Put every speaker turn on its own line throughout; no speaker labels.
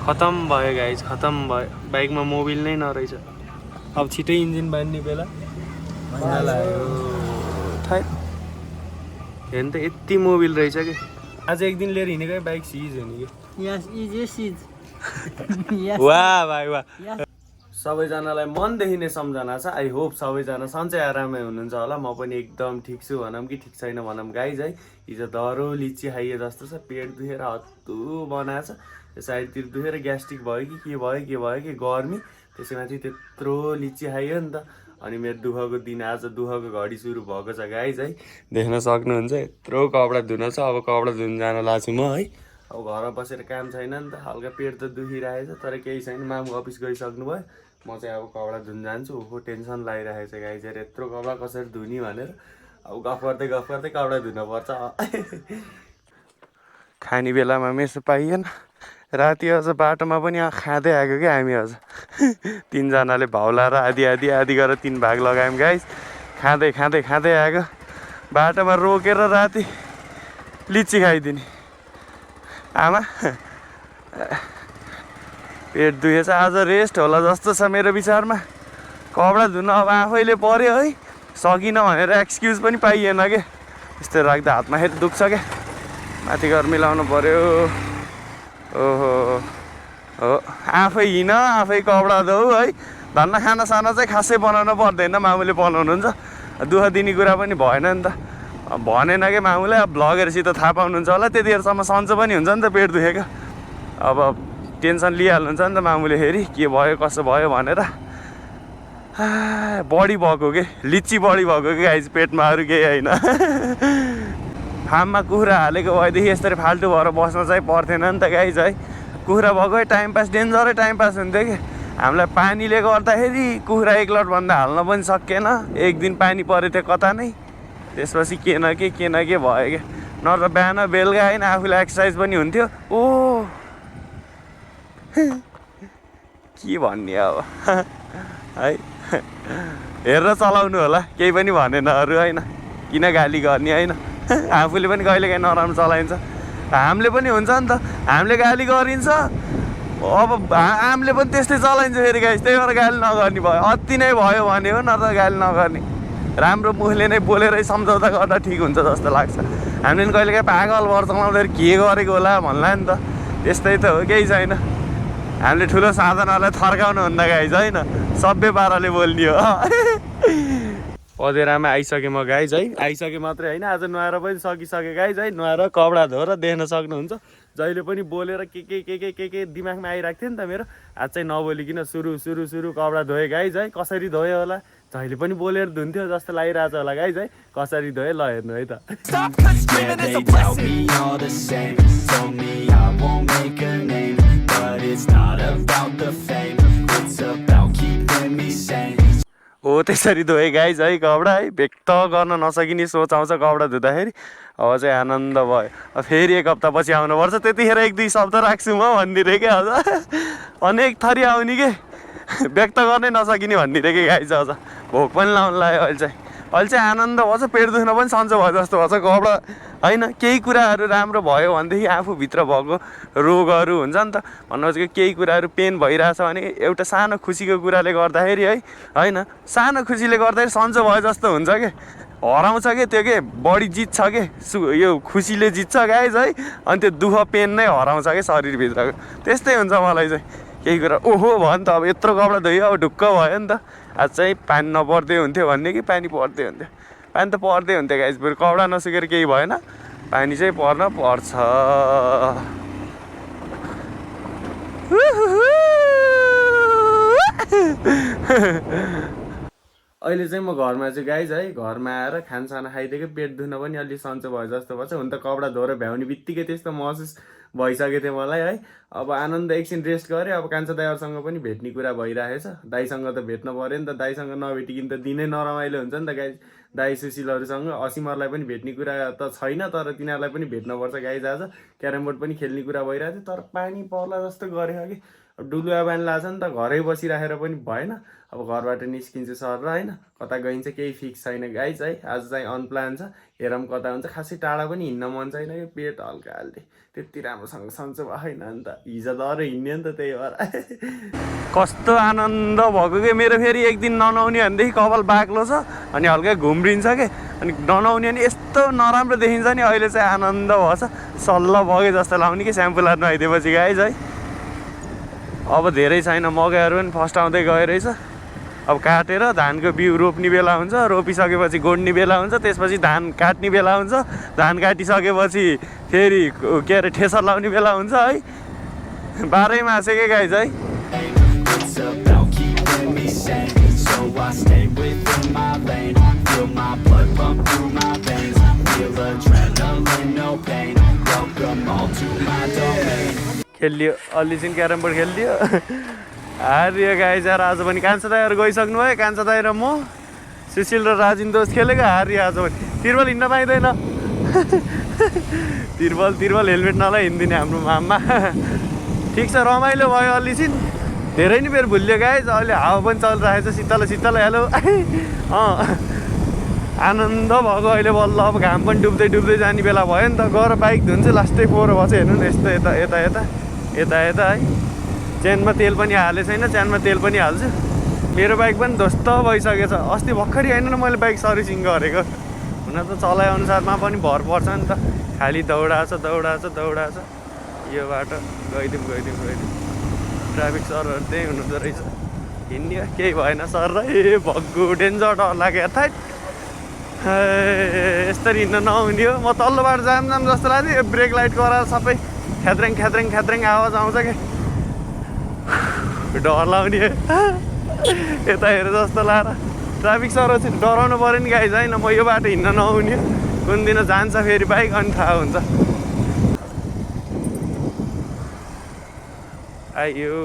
खतम भयो गाइज, खतम भयो। बाइकमा मोबिल नै नरहेछ। अब छिटै इन्जिन बान्ने बेला लाग्यो। हेर्नु त यति मोबिल रहेछ कि आज एक दिन लिएर हिँडेकै बाइक सिज हुने कि। वाह भाइ वाह। सबैजनालाई मनदेखि नै सम्झना छ। आई होप सबैजना सन्चै आरामै हुनुहुन्छ होला। म पनि एकदम ठिक छु भनौँ कि ठिक छैन भनौँ गाइज है। हिजो दह्रो लिची खाइए जस्तो छ। पेट दुखेर हत्तु बनाएछ। त्यो साइडतिर दुखेर ग्यास्ट्रिक भयो कि के भयो कि गर्मी त्यसैमाथि त्यत्रो लिची खाइयो नि त। अनि मेरो दुःखको दिन आज दुःखको घडी सुरु भएको छ गाइज है। देख्न सक्नुहुन्छ यत्रो कपडा धुन छ। अब कपडा धुन जान लाग्छु म है। अब घरमा बसेर काम छैन नि त। हल्का पेट त दुखिरहेछ तर केही छैन। मामु अफिस गइसक्नु भयो। म चाहिँ अब कपडा धुन जान्छु। ओहो टेन्सन लागिरहेको छ गाइज यत्रो कपडा कसरी धुने भनेर। अब गफ गर्दै कपडा धुन पर्छ। खाने बेलामा मेसो पाइएन। राति अझ बाटोमा पनि खाँदै आएको क्या हामी अझ। तिनजनाले भाउ लाएर आधी गरेर 3 भाग लगायौँ गाइज। खाँदै आएको। बाटोमा रोकेर राति लिची खाइदिने। आमा पेट दुखेछ। आज रेस्ट होला जस्तो छ मेरो विचारमा। कपडा धुन अब आफैले पर्यो है। सकिनँ भनेर एक्सक्युज पनि पाइएन के। यस्तो राख्दा हातमा हेर दुख्छ क्या। माथि गएर मिलाउनु पर्यो। ओहो हो आफै हिँड आफै कपडा धौ है। धन्न खानासाना चाहिँ खासै बनाउनु पर्दैन। मामुले बनाउनुहुन्छ। दुःख दिने कुरा पनि भएन नि त। भनेन कि मामुले। अब भ्लगरसित थाहा पाउनुहुन्छ होला। त्यतिखेरसम्म सन्चो पनि हुन्छ नि त पेट दुखेको। अब टेन्सन लिइहाल्नुहुन्छ नि त मामुले फेरि के भयो कसो भयो भनेर। बढी भएको के लिची बढी भएको कि गाइज पेटमा अरू केही होइन। फार्ममा कुखुरा हालेको भएदेखि यसरी फाल्टु भएर बस्न चाहिँ पर्थेन नि त गाइज है। कुखुरा भएकै टाइम पास डेन्जरै टाइम पास हुन्थ्यो कि। हामीलाई पानीले गर्दाखेरि कुखुरा 1 लटभन्दा हाल्न पनि सकिएन। एक दिन पानी परेको थियो कता नै। त्यसपछि के न के भयो क्या। नत्र बिहान बेलुका होइन आफूलाई एक्सर्साइज पनि हुन्थ्यो। ओ के भन्ने अब है। हेरेर चलाउनु होला। केही पनि भनेन अरू होइन। किन गाली गर्ने होइन। आफूले पनि कहिलेकाहीँ नराम्रो चलाइन्छ। हामीले पनि हुन्छ नि त। हामीले गाली गरिन्छ। अब हामीले पनि त्यस्तै चलाइन्छ फेरि गाइस। त्यही भएर गाली नगर्ने भयो। अति नै भयो भने हो नत्र गाली नगर्ने। राम्रो मुखले नै बोलेरै सम्झौता गर्दा ठिक हुन्छ जस्तो लाग्छ। हामीले पनि कहिलेकाहीँ पागल भएर चलाउँदाखेरि के गरेको होला भन्ला नि त। त्यस्तै त हो केही छैन। हामीले ठुलो साधनहरूलाई थर्काउनु हुन्न गाइज होइन। सभ्य पाराले बोल्ने हो। पदेरामा आइसकेँ म गाइज है। आइसकेँ मात्रै होइन आज नुहाएर पनि सकिसकेँ गाइज है। नुहाएर कपडा धोएर देख्न सक्नुहुन्छ। जहिले पनि बोलेर के दिमागमा आइरहेको थियो नि त मेरो। आज चाहिँ नबोलिकन सुरु कपडा धोएँ गाइज है। कसरी धोएँ होला। जहिले पनि बोलेर धुन्थ्यो जस्तो लागिरहेछ होला गाइज है। कसरी धोएँ ल हेर्नु है त। हो त्यसरी धोएँ गाइज है कपडा है। व्यक्त गर्न नसकिने सोच आउँछ कपडा धुँदाखेरि। अब चाहिँ आनन्द भयो। फेरि 1 हप्तापछि आउनुपर्छ। त्यतिखेर 1-2 शब्द राख्छु म भनिदिएँ क्या अझ। अनेक थरी आउने के व्यक्त गर्नै नसकिने भनिदिएँ कि गाइज अझ। भोक पनि लाउनु लाग्यो अहिले चाहिँ आनन्द भएछ। पेट दुख्न पनि सन्चो भयो जस्तो भएछ कपडा होइन। केही कुराहरू राम्रो भयो भनेदेखि आफूभित्र भएको रोगहरू हुन्छ नि त। भन्नु खोजेको केही कुराहरू पेन भइरहेछ भने एउटा सानो खुसीको कुराले गर्दाखेरि है होइन। सानो खुसीले गर्दाखेरि सन्चो भयो जस्तो हुन्छ कि। हराउँछ कि त्यो के बडी जित्छ कि यो खुसीले जित्छ गाइज है। अनि त्यो दुःख पेन नै हराउँछ कि शरीरभित्रको। त्यस्तै हुन्छ मलाई चाहिँ केही कुरा। ओहो भयो नि त। अब यत्रो कपडा धोयो अब ढुक्क भयो नि त। आज चाहिँ पानी नपर्दै हुन्थ्यो भन्ने कि पानी पर्दै हुन्थ्यो। पानी त पर्दै हुन्थ्यो गाइज। बरु कपडा नसुकेर केही भएन। पानी चाहिँ पर्न पर्छ। अहिले चाहिँ म घरमा चाहिँ गाइज है। घरमा आएर खानसाना खाइदिएको पेट दुख्न पनि अलि सन्चो भयो जस्तो भएछ। हुन त कपडा धोएर भ्याउने बित्तिकै त्यस्तो महसुस भइसकेको थियो मलाई है। अब आनन्द एकछिन रेस्ट गरेँ। अब कान्छा दाइहरूसँग पनि भेट्ने कुरा भइरहेछ। दाइसँग त भेट्न पऱ्यो नि त। दाइसँग नभेटिकन त दिनै नरमाइलो हुन्छ नि त गाइज। दाइ सुशीलहरूसँग असीमहरूलाई पनि भेट्ने कुरा त छैन तर तिनीहरूलाई पनि भेट्नुपर्छ गाइज। आज क्यारम बोर्ड पनि खेल्ने कुरा भइरहेको थियो तर पानी पर्ला जस्तो गरेको कि। डुलुवा बानी लाग्छ नि त। घरै बसिराखेर पनि भएन। अब घरबाट निस्किन्छ सर होइन। कता गइन्छ केही फिक्स छैन गाइज है। आज चाहिँ अनप्लान छ। हेरौँ कता हुन्छ। खासै टाढा पनि हिँड्न मन छैन कि पेट हल्का हाल्दै। त्यति राम्रोसँग सन्चो भएन नि त। हिजोदर हिँड्यो नि त त्यही भएर कस्तो आनन्द भएको कि मेरो फेरि एक दिन ननुहाउने भनेदेखि कपाल बाक्लो छ अनि हल्का घुम्रिन्छ के अनि ननुहाउने भने यस्तो नराम्रो देखिन्छ नि अहिले चाहिँ आनन्द भएछ सल्ल बगे जस्तो लाउने कि स्याम्पू लानु आइदिएपछि गाइज है अब धेरै छैन मकैहरू पनि फर्स्ट आउँदै गयो रहेछ अब काटेर धानको बिउ रोप्ने बेला हुन्छ रोपिसकेपछि गोड्ने बेला हुन्छ त्यसपछि धान काट्ने बेला हुन्छ धान काटिसकेपछि फेरि के अरे ठेसर लाउने बेला हुन्छ है 12 मासे के गाइज है खेलियो अलि चाहिँ क्यारम बोर्ड खेलिदियो हारियो गाइज यार आज पनि कान्छा दाइहरू गइसक्नु भयो कान्छा दाइ र म सुशील र राजिन दोष खेलेको हारियो आज पनि तिर्बल हिँड्न पाइँदैन तिर्बल हेलमेट नलाइ हिँड्दिने हाम्रो मामा ठिक छ रमाइलो भयो अलि चाहिँ धेरै नै बेर भुलियो गाइज अहिले हावा पनि चलिरहेको छ शीतल हेलो आनन्द भएको अहिले बल्ल अब घाम पनि डुब्दै जाने बेला भयो नि त गएर बाइक धुन्छु लास्टै 4 बजे हेर्नु न यस्तो यता है चेनमा तेल पनि हाले छैन चेनमा तेल पनि हाल्छु मेरो बाइक पनि ध्वस्त भइसकेछ अस्ति भर्खरै होइन न मैले बाइक सर्भिसिङ गरेको हुन त चलाइ अनुसारमा पनि भर पर्छ नि त खालि दौडाछ यो बाटो गइदिउँ ट्राफिक सरहरू त्यही हुनुहुँदो रहेछ हिँड्ने केही भएन सर र भग्गु डेन्जर डर लाग्यो थाइट यसरी हिँड्न नहुने हो म तल्लो बाटो जाम जस्तो लाग्यो ब्रेक लाइट कराएर सबै ख्याद्रेङ आवाज आउँछ क्या डर लाउने यता हेर जस्तो लाएर ट्राफिक सर डराउनु पऱ्यो नि गाइज होइन म यो बाटो हिँड्न नहुने कुन दिन जान्छ फेरि बाइक अनि थाहा हुन्छ आइयो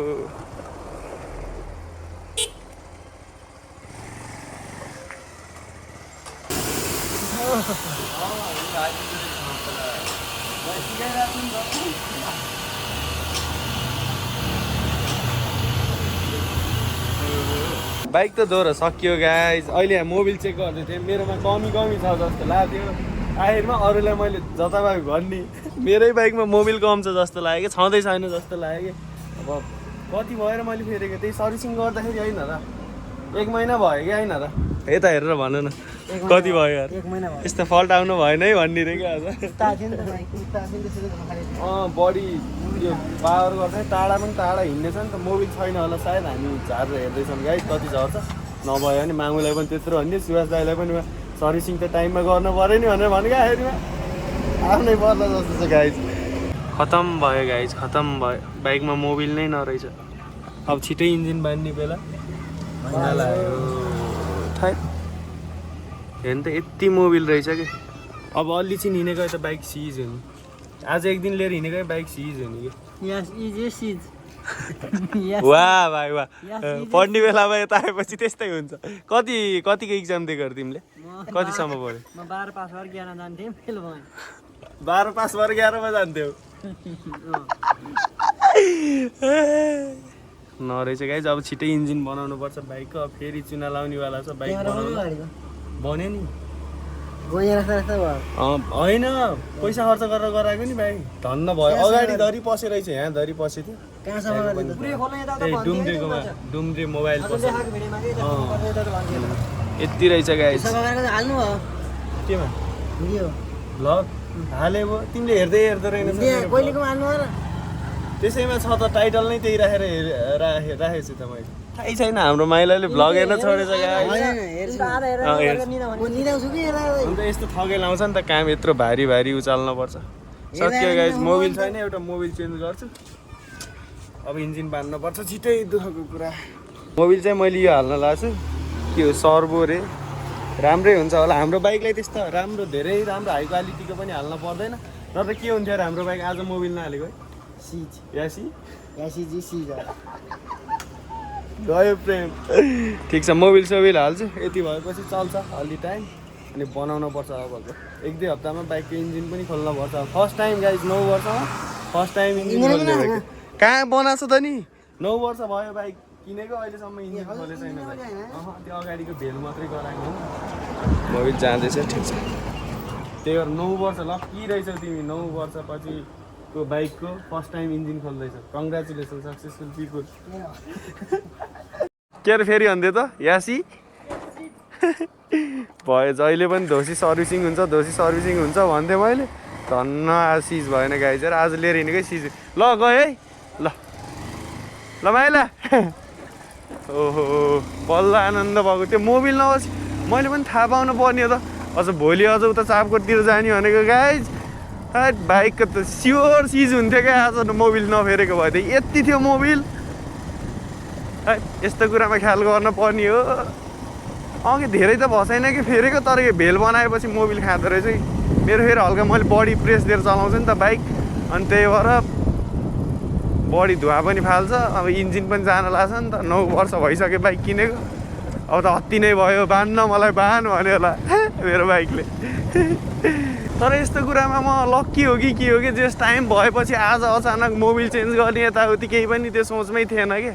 बाइक त दोहोरो सकियो गाइज अहिले यहाँ मोबिल चेक गर्दै थिएँ मेरोमा कमी छ जस्तो लाग्यो आखिरमा अरूलाई मैले जताभावी भन्ने मेरै बाइकमा मोबिल कम छ जस्तो लाग्यो कि छँदै छैन जस्तो लाग्यो कि अब कति भएर मैले फेरेको त्यही सर्भिसिङ गर्दाखेरि होइन र 1 महिना भयो कि होइन र यता हेरेर भन न कति भयो यार
1 महिना भयो
यस्तो फल्ट आउनु भएन है भन्ने रे क्या बडी यो पावर गर्दा टाढा हिँड्नेछ नि त मोबिल छैन होला सायद हामी झारेर हेर्दैछौँ गाइस कति झर्छ नभए भने मामुलाई पनि त्यत्रो भन्ने सुभाष दाइलाई पनि सर्भिसिङ त टाइममा गर्नु पऱ्यो नि भनेर भनेको आखिरमा आफ्नै पर्ला जस्तो छ गाइस खतम भयो बाइकमा मोबिल नै नरहेछ अब छिटै इन्जिन बान्ने बेला हेर्नु त यति मोबिल रहेछ कि अब अलि चाहिँ हिँडेको त बाइक सिज हो नि आज एक दिन लिएर हिँडेकै बाइक सिज हो नि कि वाह भाइ वाह पढ्ने बेलामा यता आएपछि त्यस्तै हुन्छ कतिको इक्जाम दिएको तिमीले कतिसम्म पढ्यो
म 12 पास भएर 11 जान्थेँ फेल भएँ
12 पास भएर 11 मा जान्थ्यौ नरहेछ गाइज अब छिटै इन्जिन बनाउनु पर्छ बाइकको अब फेरि चुना लाउनेवाला छ बाइक बनाउनु बन्यो नि होइन पैसा खर्च गरेर गराएको नि भाइ धन्न भयो अगाडि धरी पसे रहेछ यहाँ धरी पसे थियो डुम्रे मोबाइल यति रहेछ गाइस केमा भ्लग हाले भयो तिमीले हेर्दै रहेनस् त्यसैमा छ त टाइटल नै त्यही राखेको छु त मैले थाहै छैन हाम्रो माइलाले भ्लग हेर्न छोडेछ अन्त यस्तो थकै लाउँछ नि त काम यत्रो भारी उचाल्न पर्छ सकियो गाइस मोबिल छैन एउटा मोबिल चेन्ज गर्छु अब इन्जिन बान्नु पर्छ छिटै दुःखको कुरा मोबिल चाहिँ मैले यो हाल्न लाग्छु के हो सर्बो रे राम्रै हुन्छ होला हाम्रो बाइकलाई त्यस्तो धेरै राम्रो हाई क्वालिटीको पनि हाल्न पर्दैन र त के हुन्थ्यो हाम्रो बाइक आज मोबिल नहालेको है गयो प्रेम ठिक छ मोबिल सोबिल हाल्छु यति भएपछि चल्छ अलि टाइम अनि बनाउनु पर्छ अब 1-2 हप्तामा बाइकको इन्जिन पनि खोल्न पर्छ फर्स्ट टाइम गाइस 9 वर्षमा फर्स्ट टाइम इन्जिन खोल्ने कहाँ बनाएको छ त नि 9 वर्ष भयो बाइक किनेको अहिलेसम्म इन्जिन खोले छैन त्यो अगाडिको भेल मात्रै गराएको मोबिल जाँदैछ ठिक छ त्यही भएर 9 वर्ष लक्की रहेछौ तिमी 9 वर्षपछि को बाइकको फर्स्ट टाइम इन्जिन खोल्दैछ। Congratulations successful people. के अरे फेरि भन्दै त यासी भयो जहिले पनि धोसी सर्भिसिङ हुन्छ भन्थेँ मैले। धन्न आज सिज भएन गाई चाहिँ आज लिएर हिँडेकै सिज। ल गयो है ल ल माइला ओहो बल्ल आनन्द भएको त्यो मोबिल नहोस् मैले पनि थाहा पाउनु पर्ने हो त। अझ भोलि अझ उता चापकोटतिर जाने भनेको गाइज बाइकको त स्योर सिज हुन्थ्यो क्या आज मोबिल नफेरेको भएदेखि। यति थियो मोबिल यस्तो कुरामा ख्याल गर्न पर्ने हो। अघि धेरै त भसैन कि फेरेको तर यो भेल बनाएपछि मोबिल खाँदो रहेछ कि मेरो। फेरि हल्का मैले बडी प्रेस दिएर चलाउँछु नि त बाइक अनि त्यही भएर बडी धुवा पनि फाल्छ। अब इन्जिन पनि जान लाग्छ नि त। 9 वर्ष भइसक्यो बाइक किनेको अब त हत्ती नै भयो बान्न मलाई बान भन्यो होला मेरो बाइकले। तर यस्तो कुरामा म लक्की हो कि के हो कि जस टाइम भएपछि आज अचानक मोबिल चेन्ज गर्ने यताउति केही पनि त्यो सोचमै थिएन कि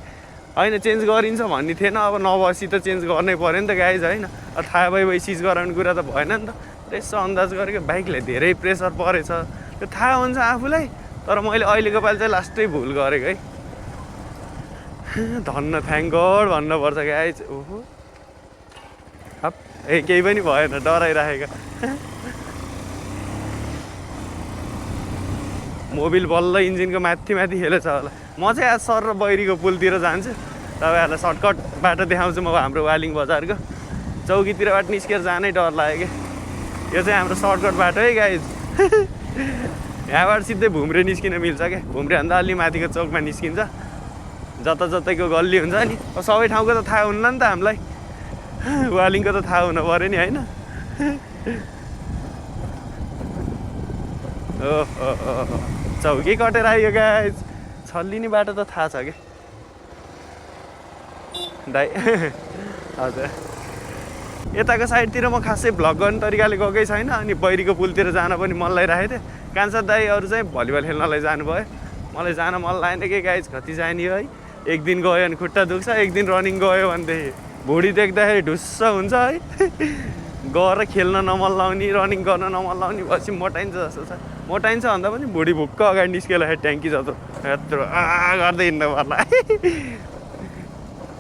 होइन चेन्ज गरिन्छ भन्ने थिएन। अब नभएपछि त चेन्ज गर्नै पऱ्यो नि त गाइज होइन। थाहा भइ सिज गराउने कुरा त भएन नि त। यसो अन्दाज गरेको बाइकले धेरै प्रेसर परेछ त्यो थाहा हुन्छ आफूलाई। तर मैले अहिलेको पालि चाहिँ लास्टै भुल गरेको है। धन्न थ्याङ्क गड भन्नुपर्छ गाइज। ओहो केही पनि भएन डराइराखेको। मोबिल बल्ल इन्जिनको माथि खेलेछ होला। म चाहिँ आज सर र बैरीको पुलतिर जान्छु। तपाईँहरूलाई सर्टकट बाटो देखाउँछु म हाम्रो वालिङ बजारको चौकीतिरबाट निस्केर जानै डर लाग्यो कि। यो चाहिँ हाम्रो सर्टकट बाटो है गाइज। यहाँबाट सिधै भुम्रे निस्किन मिल्छ क्या। भुम्रेभन्दा अलि माथिको चौकमा निस्किन्छ। जता जतैको गल्ली हुन्छ नि अब सबै ठाउँको त थाहा हुन्न नि त हामीलाई। वालिङको त थाहा हुनु पऱ्यो नि होइन। ओहो चौकी कटेर आयो गाइज। छल्लिने बाटो त थाहा छ कि दाइ हजुर। यताको साइडतिर म खासै भ्लग गर्ने तरिकाले गएकै छैन। अनि बैरीको पुलतिर जान पनि मन लागिरहेको थियो। कान्छा दाइहरू चाहिँ भलिबल खेल्नलाई जानुभयो। मलाई जान मन लागेन कि गाइज कति जाने हो है। एक दिन गयो भने खुट्टा दुख्छ एक दिन रनिङ गयो भनेदेखि भुँडी देख्दाखेरि ढुस्स हुन्छ है। गएर खेल्न नमन लाउने रनिङ गर्न नमन लाउने पछि मोटाइन्छ जस्तो छ। मोटाइन्छ भन्दा पनि भुँडी भुक्क अगाडि निस्केर ट्याङ्की जत्रो यत्रो गर्दै हिँड्नु पर्ला।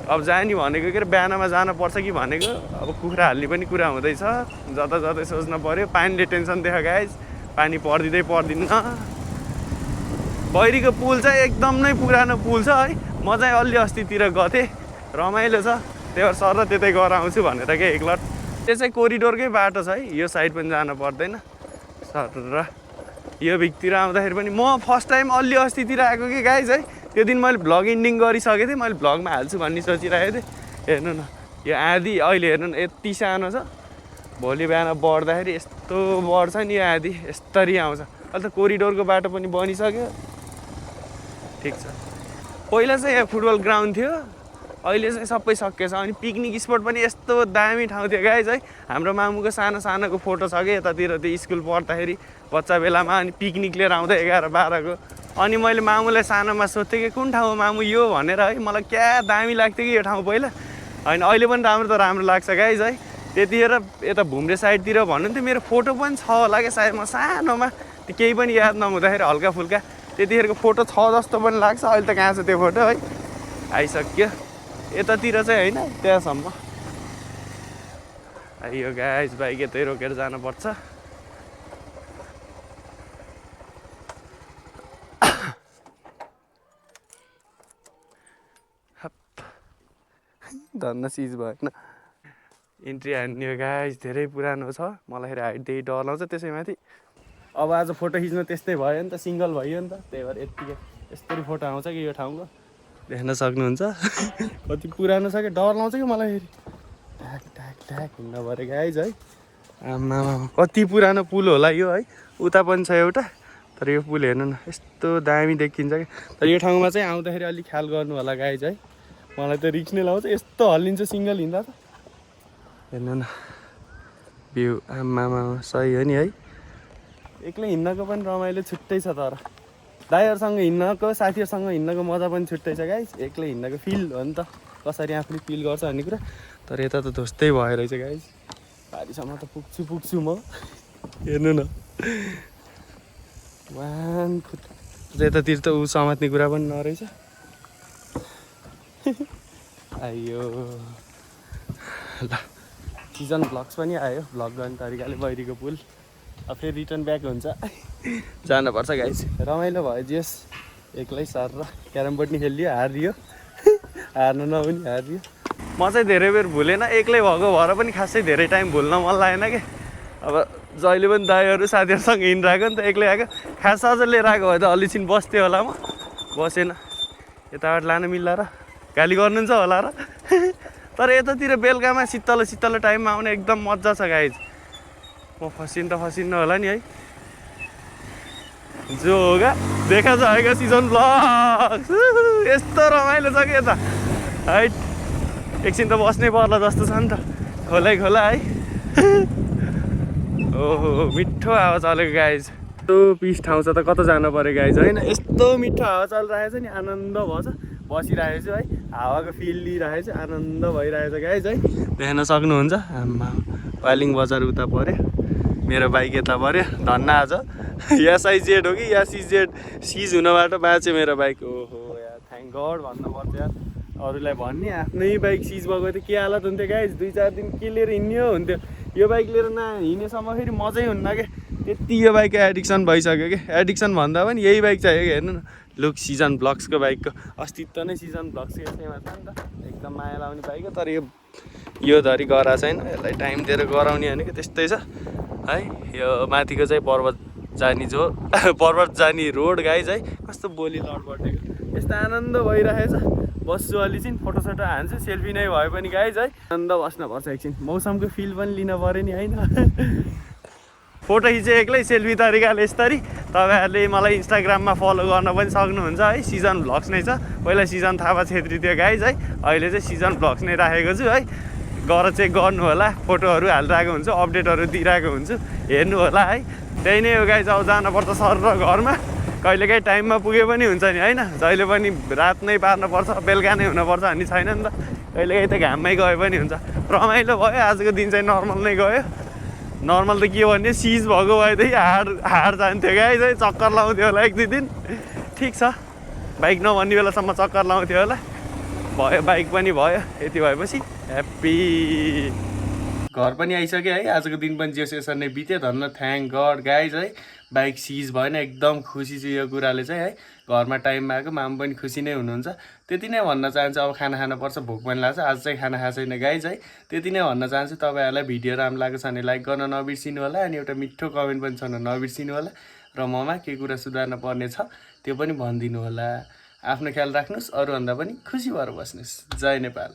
अब जाने भनेको के अरे बिहानमा जानुपर्छ कि भनेको अब कुखुरा हाल्ने पनि कुरा हुँदैछ। जता जतै सोच्न पऱ्यो। पानीले टेन्सन देखायो गाइज। पानी पर्दिन्न। बैरीको पुल चाहिँ एकदम नै पुरानो पुल छ है। म चाहिँ अलि अस्तितिर गएको थिएँ रमाइलो छ। त्यही भएर सर र त्यतै गएर आउँछु भनेर के एकलट। त्यो चाहिँ कोरिडोरकै बाटो छ है। यो साइड पनि जानु पर्दैन सर र यो भिकतिर आउँदाखेरि पनि म फर्स्ट टाइम अलि अस्तितिर आएको कि गाइज है। त्यो दिन मैले भ्लग इन्डिङ गरिसकेको थिएँ। मैले भ्लगमा हाल्छु भन्ने सोचिरहेको थिएँ। हेर्नु न यो आधी अहिले हेर्नु न यति सानो छ। भोलि बिहान बढ्दाखेरि यस्तो बढ्छ नि यो आधी यस्तरी आउँछ। अहिले त कोरिडोरको बाटो पनि बनिसक्यो ठिक छ। पहिला चाहिँ यहाँ फुटबल ग्राउन्ड थियो अहिले चाहिँ सबै सकिएछ। अनि पिकनिक स्पट पनि यस्तो दामी ठाउँ थियो गाइज है। हाम्रो मामुको सानोको फोटो छ कि यतातिर त्यो स्कुल पढ्दाखेरि बच्चा बेलामा अनि पिकनिक लिएर आउँदा 11-12को। अनि मैले मामुलाई सानोमा सोध्थेँ कि कुन ठाउँ मामु यो भनेर है। मलाई क्या दामी लाग्थ्यो कि यो ठाउँ पहिला होइन। अहिले पनि राम्रो लाग्छ गाइज है। त्यतिखेर यता भुम्रे साइडतिर भन्नुहुन्थ्यो मेरो फोटो पनि छ होला क्या सायद म सानोमा त्यो केही पनि याद नहुँदाखेरि हल्का फुल्का त्यतिखेरको फोटो छ जस्तो पनि लाग्छ। अहिले त कहाँ छ त्यो फोटो है आइसक्यो। यतातिर चाहिँ होइन त्यहाँसम्म आइयो गाइज। बाइक यतै रोकेर जानुपर्छ। धन्न सिज भएन। इन्ट्री हान्ने हो गाइज। धेरै पुरानो छ। मलाई फेरि हाइटदेखि डर लाउँछ त्यसैमाथि। अब आज फोटो खिच्नु त्यस्तै भयो नि त सिङ्गल भयो नि त। त्यही भएर यत्तिकै यस्तरी फोटो आउँछ कि यो ठाउँको देख्न सक्नुहुन्छ। कति पुरानो छ कि डर लाउँछ कि मलाई फेरि ढ्याक हिँड्न पऱ्यो गाइज है। आमा कति पुरानो पुल होला यो है। उता पनि छ एउटा तर यो पुल हेर्नु न यस्तो दामी देखिन्छ कि। तर यो ठाउँमा चाहिँ आउँदाखेरि अलिक ख्याल गर्नु होला गाइज है। मलाई त रिक्स नै लाउँछ यस्तो हल्लिन्छ सिङ्गल हिँड्दा त। हेर्नु न भ्यू आमा सही हो नि है। एक्लै हिँड्नको पनि रमाइलो छुट्टै छ। तर दाइहरूसँग हिँड्नको साथीहरूसँग हिँड्नको मजा पनि छुट्टै छ गाइज। एक्लै हिँड्नको फिल हो नि त कसरी आफूले फिल गर्छ भन्ने कुरा। तर यता त ध्वस्तै भयो रहेछ गाइज। पारिसम्म त पुग्छु म। हेर्नु न वान यतातिर त ऊ समात्ने कुरा पनि नरहेछ आयो ल सिजन भ्लग्स पनि आयो भ्लग गर्ने तरिकाले बहिरीको पुल अब फेरि रिटर्न ब्याक हुन्छ जानुपर्छ गाइस रमाइलो भयो जेस एक्लै सर र क्यारम बोर्ड नि खेलियो हारियो हार्नु नहुने हारियो म चाहिँ धेरै बेर भुलेन एक्लै भएको भएर पनि खासै धेरै टाइम भुल्न मन लागेन कि अब जहिले पनि दाईहरू साथीहरूसँग हिँडिरहेको नि त एक्लै आएको खास अझ लिएर आएको भए त अलिछिन बस्थेँ होला म बसेन यताबाट लानु मिल्ला र गाली गर्नुहुन्छ होला र तर यतातिर बेलुकामा शीतल शीतल टाइममा आउने एकदम मजा छ गाइज म फसिन्न होला नि है जो होगा देखा जाएगा सिजन ब्लग्स यस्तो रमाइलो छ कि यता है एकछिन त बस्नै पर्ला जस्तो छ नि त खोला है ओहो मिठो हावा चलेको गाइज यस्तो पिस ठाउँ छ त कता जानु पऱ्यो गाइज होइन यस्तो मिठो हावा चलिरहेको छ नि आनन्द भएछ बसिरहेको छु है हावाको फिल लिइरहेको छु आनन्द भइरहेछ गाइज है देख्न सक्नुहुन्छ आम्मा पालिङ बजार उता पऱ्यो मेरो बाइक यता पऱ्यो धन्न आज या साइजेड हो कि या सिज हुनबाट बाँच्यो मेरो बाइक ओहो यार थ्याङ्क गड भन्नुपर्छ यार अरूलाई भन्ने आफ्नै बाइक सिज भएको त के हालत हुन्थ्यो गाइज 2-4 दिन के लिएर हिँड्ने हुन्थ्यो यो बाइक लिएर हिँडेसम्म फेरि मजै हुन्न क्या त्यति यो बाइकको एडिक्सन भइसक्यो कि एडिक्सन भन्दा पनि यही बाइक चाहियो कि हेर्नु न लुक सिजन ब्लग्सको बाइकको अस्तित्व नै सिजन ब्लग्सको यसैमा छ नि त एकदम माया लाउने बाइक हो तर यो धरि गरा छैन यसलाई टाइम दिएर गराउने भनेको त्यस्तै छ है यो माथिको चाहिँ पर्वत जाने रोड गाइज है कस्तो बोली लडबडेको यस्तो आनन्द भइरहेछ बस्छु अलिछिन फोटोसोटो हान्छु सेल्फी नै भए पनि गाइज है आनन्द बस्नुपर्छ एकछिन मौसमको फिल पनि लिन पऱ्यो नि होइन फोटो खिचेँ एक्लै सेल्फी तरिकाले यसरी तपाईँहरूले मलाई इन्स्टाग्राममा फलो गर्न पनि सक्नुहुन्छ है सिजन भ्लग्स नै छ पहिला सिजन थापा छेत्री थियो गाइज है अहिले चाहिँ सिजन भ्लग्स नै राखेको छु है गएर चेक गर्नु होला फोटोहरू हालिरहेको हुन्छु अपडेटहरू दिइरहेको हुन्छु हेर्नु होला है त्यही नै हो गाइज अब जानुपर्छ सर र घरमा कहिलेकाहीँ टाइममा पुगे पनि हुन्छ नि होइन जहिले पनि रात नै पार्नुपर्छ बेलुका नै हुनुपर्छ भन्ने छैन नि त कहिलेकाहीँ त घाममै गए पनि हुन्छ रमाइलो भयो आजको दिन चाहिँ नर्मल नै गयो नर्मल त के भन्ने सिज भएको भएदेखि हाड जान्थ्यो गाइज है चक्कर लाउँथ्यो होला 1-2 दिन ठिक छ बाइक नभन्ने बेलासम्म चक्कर लाउँथ्यो होला भयो बाइक पनि भयो यति भएपछि ह्याप्पी घर पनि आइसक्यो है आजको दिन पनि जेस यसरी नै बित्यो धन्न थ्याङ्क गड गाइज है बाइक सिज भएन एकदम खुसी छु यो कुराले चाहिँ है घरमा टाइममा आएको माम पनि खुसी नै हुनुहुन्छ त्यति नै भन्न चाहन्छु अब खाना खानुपर्छ भोक पनि लाग्छ आज चाहिँ खाना खाएको छैन गाइज है त्यति नै भन्न चाहन्छु तपाईँहरूलाई भिडियो राम्रो लागेको छ भने लाइक गर्न नबिर्सिनु होला अनि एउटा मिठो कमेन्ट पनि छ भने नबिर्सिनु होला र ममा के कुरा सुधार्न पर्ने छ त्यो पनि भनिदिनु होला आफ्नो ख्याल राख्नुहोस् अरूभन्दा पनि खुसी भएर बस्नुहोस् जय नेपाल।